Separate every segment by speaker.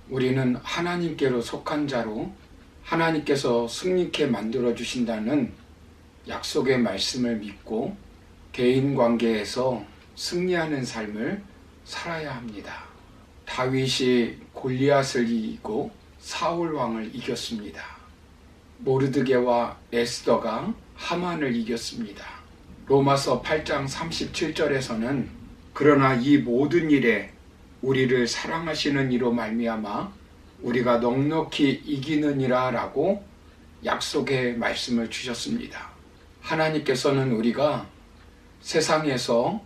Speaker 1: 우리는 하나님께로 속한 자로 하나님께서 승리케 만들어 주신다는 약속의 말씀을 믿고 대인관계에서 승리하는 삶을 살아야 합니다. 다윗이 골리앗을 이기고 사울 왕을 이겼습니다. 모르드게와 에스더가 하만을 이겼습니다. 로마서 8장 37절에서는 그러나 이 모든 일에 우리를 사랑하시는 이로 말미암아 우리가 넉넉히 이기느니라 라고 약속의 말씀을 주셨습니다. 하나님께서는 우리가 세상에서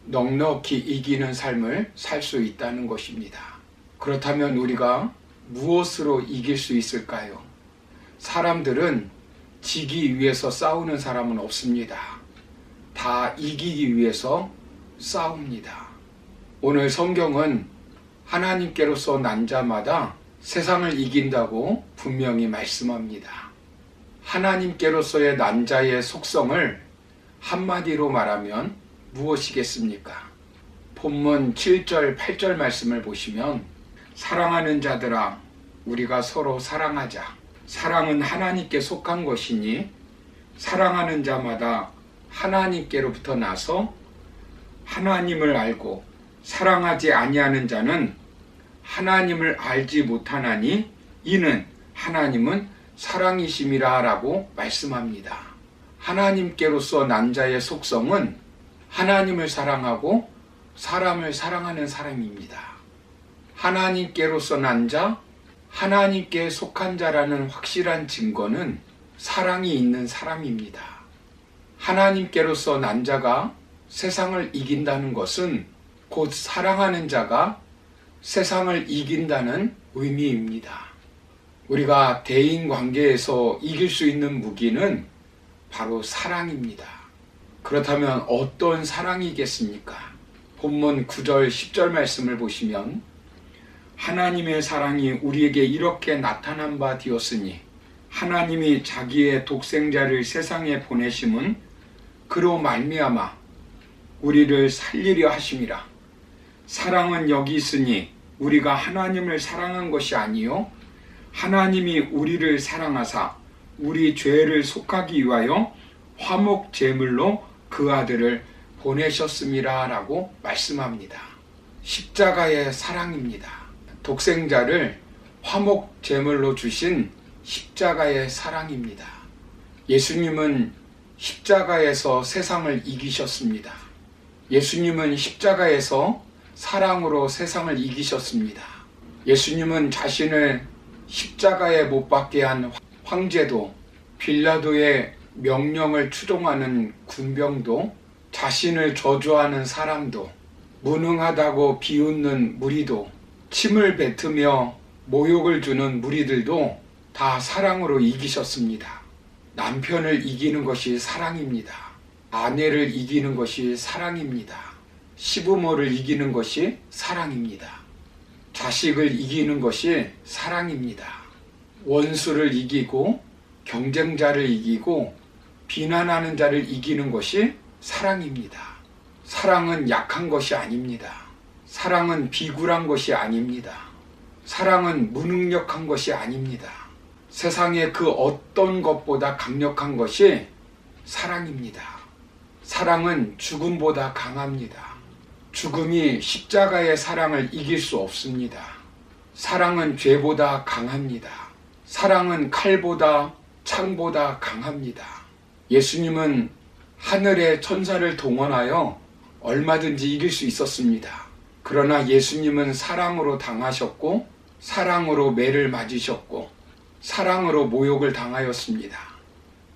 Speaker 1: 넉넉히 이기는 삶을 살 수 있다는 것입니다. 그렇다면 우리가 무엇으로 이길 수 있을까요? 사람들은 지기 위해서 싸우는 사람은 없습니다. 다 이기기 위해서 싸웁니다. 오늘 성경은 하나님께로서 난 자마다 세상을 이긴다고 분명히 말씀합니다. 하나님께로서의 난 자의 속성을 한마디로 말하면 무엇이겠습니까? 본문 7절, 8절 말씀을 보시면 사랑하는 자들아 우리가 서로 사랑하자. 사랑은 하나님께 속한 것이니 사랑하는 자마다 하나님께로부터 나서 하나님을 알고 사랑하지 아니하는 자는 하나님을 알지 못하나니 이는 하나님은 사랑이심이라 라고 말씀합니다. 하나님께로서 난 자의 속성은 하나님을 사랑하고 사람을 사랑하는 사람입니다. 하나님께로서 난 자, 하나님께 속한 자라는 확실한 증거는 사랑이 있는 사람입니다. 하나님께로서 난 자가 세상을 이긴다는 것은 곧 사랑하는 자가 세상을 이긴다는 의미입니다. 우리가 대인 관계에서 이길 수 있는 무기는 바로 사랑입니다. 그렇다면 어떤 사랑이겠습니까? 본문 9절, 10절 말씀을 보시면 하나님의 사랑이 우리에게 이렇게 나타난 바 되었으니 하나님이 자기의 독생자를 세상에 보내심은 그로 말미암아 우리를 살리려 하심이라. 사랑은 여기 있으니 우리가 하나님을 사랑한 것이 아니요 하나님이 우리를 사랑하사 우리 죄를 속하기 위하여 화목 제물로 그 아들을 보내셨음이라 라고 말씀합니다. 십자가의 사랑입니다. 독생자를 화목 제물로 주신 십자가의 사랑입니다. 예수님은 십자가에서 세상을 이기셨습니다. 예수님은 십자가에서 사랑으로 세상을 이기셨습니다. 예수님은 자신을 십자가에 못 박게 한 황제도, 빌라도의 명령을 추종하는 군병도, 자신을 저주하는 사람도, 무능하다고 비웃는 무리도, 침을 뱉으며 모욕을 주는 무리들도 다 사랑으로 이기셨습니다. 남편을 이기는 것이 사랑입니다. 아내를 이기는 것이 사랑입니다. 시부모를 이기는 것이 사랑입니다. 자식을 이기는 것이 사랑입니다. 원수를 이기고 경쟁자를 이기고 비난하는 자를 이기는 것이 사랑입니다. 사랑은 약한 것이 아닙니다. 사랑은 비굴한 것이 아닙니다. 사랑은 무능력한 것이 아닙니다. 세상의 그 어떤 것보다 강력한 것이 사랑입니다. 사랑은 죽음보다 강합니다. 죽음이 십자가의 사랑을 이길 수 없습니다. 사랑은 죄보다 강합니다. 사랑은 칼보다 창보다 강합니다. 예수님은 하늘의 천사를 동원하여 얼마든지 이길 수 있었습니다. 그러나 예수님은 사랑으로 당하셨고 사랑으로 매를 맞으셨고 사랑으로 모욕을 당하였습니다.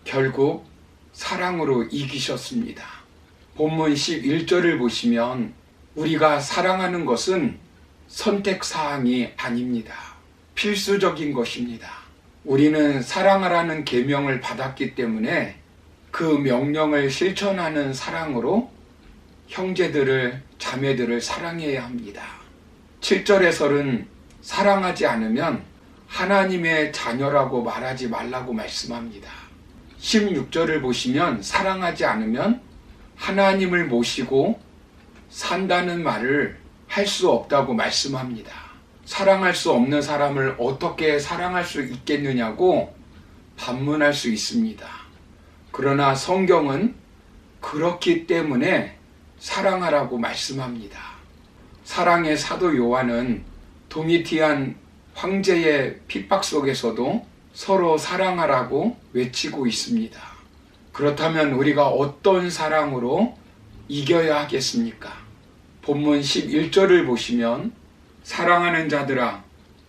Speaker 1: 결국 사랑으로 이기셨습니다. 본문 11절을 보시면 우리가 사랑하는 것은 선택사항이 아닙니다. 필수적인 것입니다. 우리는 사랑하라는 계명을 받았기 때문에 그 명령을 실천하는 사랑으로 형제들을, 자매들을 사랑해야 합니다. 7절에서는 사랑하지 않으면 하나님의 자녀라고 말하지 말라고 말씀합니다. 16절을 보시면 사랑하지 않으면 하나님을 모시고 산다는 말을 할 수 없다고 말씀합니다. 사랑할 수 없는 사람을 어떻게 사랑할 수 있겠느냐고 반문할 수 있습니다. 그러나 성경은 그렇기 때문에 사랑하라고 말씀합니다. 사랑의 사도 요한은 도미티안 황제의 핍박 속에서도 서로 사랑하라고 외치고 있습니다. 그렇다면 우리가 어떤 사랑으로 이겨야 하겠습니까? 본문 11절을 보시면 사랑하는 자들아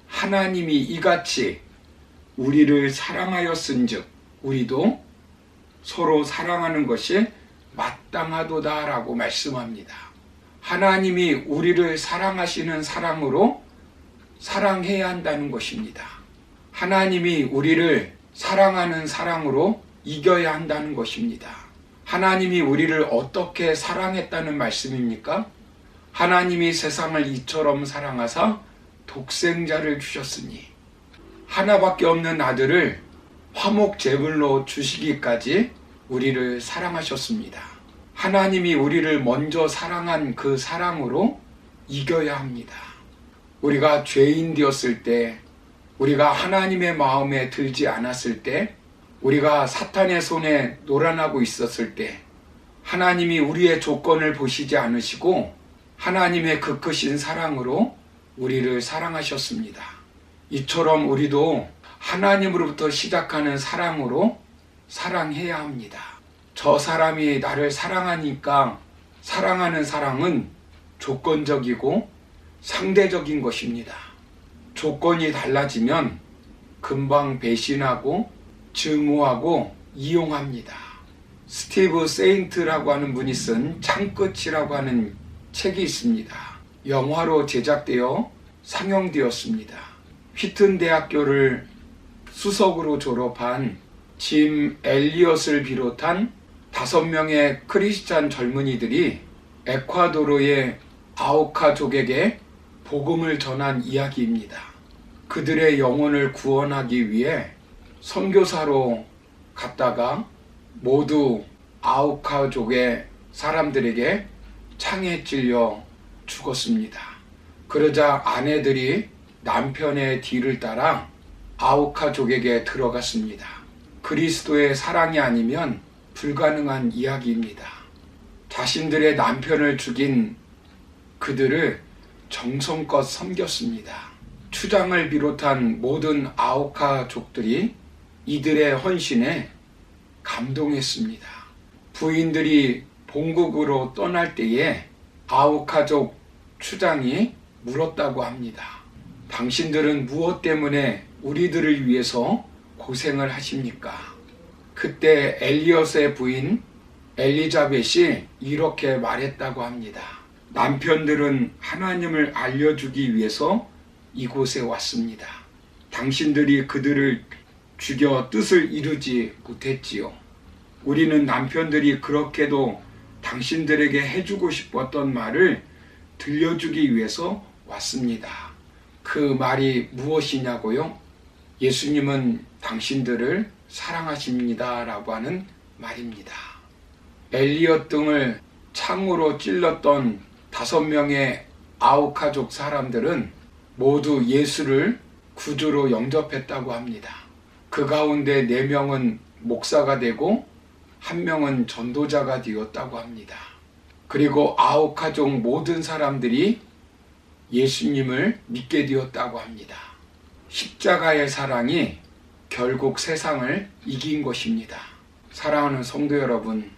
Speaker 1: 하나님이 이같이 우리를 사랑하였은즉 우리도 서로 사랑하는 것이 마땅하도다 라고 말씀합니다. 하나님이 우리를 사랑하시는 사랑으로 사랑해야 한다는 것입니다. 하나님이 우리를 사랑하는 사랑으로 이겨야 한다는 것입니다. 하나님이 우리를 어떻게 사랑했다는 말씀입니까? 하나님이 세상을 이처럼 사랑하사 독생자를 주셨으니 하나밖에 없는 아들을 화목 제물로 주시기까지 우리를 사랑하셨습니다. 하나님이 우리를 먼저 사랑한 그 사랑으로 이겨야 합니다. 우리가 죄인 되었을 때, 우리가 하나님의 마음에 들지 않았을 때, 우리가 사탄의 손에 노란하고 있었을 때 하나님이 우리의 조건을 보시지 않으시고 하나님의 그 크신 사랑으로 우리를 사랑하셨습니다. 이처럼 우리도 하나님으로부터 시작하는 사랑으로 사랑해야 합니다. 저 사람이 나를 사랑하니까 사랑하는 사랑은 조건적이고 상대적인 것입니다. 조건이 달라지면 금방 배신하고 증오하고 이용합니다. 스티브 세인트라고 하는 분이 쓴 창끝이라고 하는 책이 있습니다. 영화로 제작되어 상영되었습니다. 휘튼 대학교를 수석으로 졸업한 짐 엘리엇을 비롯한 5명의 크리스찬 젊은이들이 에콰도르의 아우카족에게 복음을 전한 이야기입니다. 그들의 영혼을 구원하기 위해 선교사로 갔다가 모두 아우카족의 사람들에게 창에 찔려 죽었습니다. 그러자 아내들이 남편의 뒤를 따라 아우카족에게 들어갔습니다. 그리스도의 사랑이 아니면 불가능한 이야기입니다. 자신들의 남편을 죽인 그들을 정성껏 섬겼습니다. 추장을 비롯한 모든 아우카족들이 이들의 헌신에 감동했습니다. 부인들이 본국으로 떠날 때에 아우카족 추장이 물었다고 합니다. 당신들은 무엇 때문에 우리들을 위해서 고생을 하십니까? 그때 엘리엇의 부인 엘리자벳이 이렇게 말했다고 합니다. 남편들은 하나님을 알려주기 위해서 이곳에 왔습니다. 당신들이 그들을 죽여 뜻을 이루지 못했지요. 우리는 남편들이 그렇게도 당신들에게 해주고 싶었던 말을 들려주기 위해서 왔습니다. 그 말이 무엇이냐고요? 예수님은 당신들을 사랑하십니다 라고 하는 말입니다. 엘리엇 등을 창으로 찔렀던 5명의 아우카족 사람들은 모두 예수를 구주로 영접했다고 합니다. 그 가운데 4명은 목사가 되고 1명은 전도자가 되었다고 합니다. 그리고 아우카족 모든 사람들이 예수님을 믿게 되었다고 합니다. 십자가의 사랑이 결국 세상을 이긴 것입니다. 사랑하는 성도 여러분,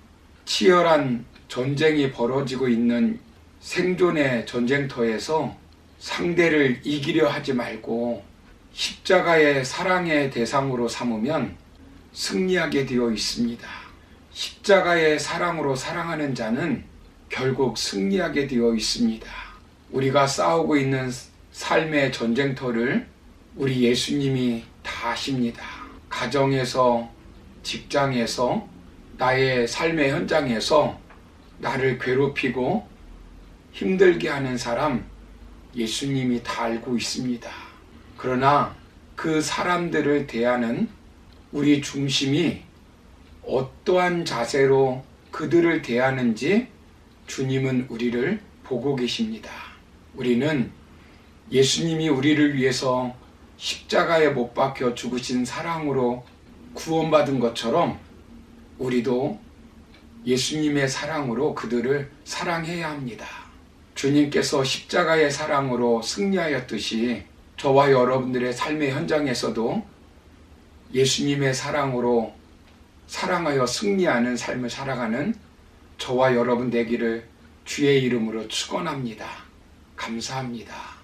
Speaker 1: 치열한 전쟁이 벌어지고 있는 생존의 전쟁터에서 상대를 이기려 하지 말고 십자가의 사랑의 대상으로 삼으면 승리하게 되어 있습니다. 십자가의 사랑으로 사랑하는 자는 결국 승리하게 되어 있습니다. 우리가 싸우고 있는 삶의 전쟁터를 우리 예수님이 다 아십니다. 가정에서, 직장에서, 나의 삶의 현장에서 나를 괴롭히고 힘들게 하는 사람 예수님이 다 알고 있습니다. 그러나 그 사람들을 대하는 우리 중심이 어떠한 자세로 그들을 대하는지 주님은 우리를 보고 계십니다. 우리는 예수님이 우리를 위해서 십자가에 못 박혀 죽으신 사랑으로 구원받은 것처럼 우리도 예수님의 사랑으로 그들을 사랑해야 합니다. 주님께서 십자가의 사랑으로 승리하였듯이 저와 여러분들의 삶의 현장에서도 예수님의 사랑으로 사랑하여 승리하는 삶을 살아가는 저와 여러분 되기를 주의 이름으로 축원합니다. 감사합니다.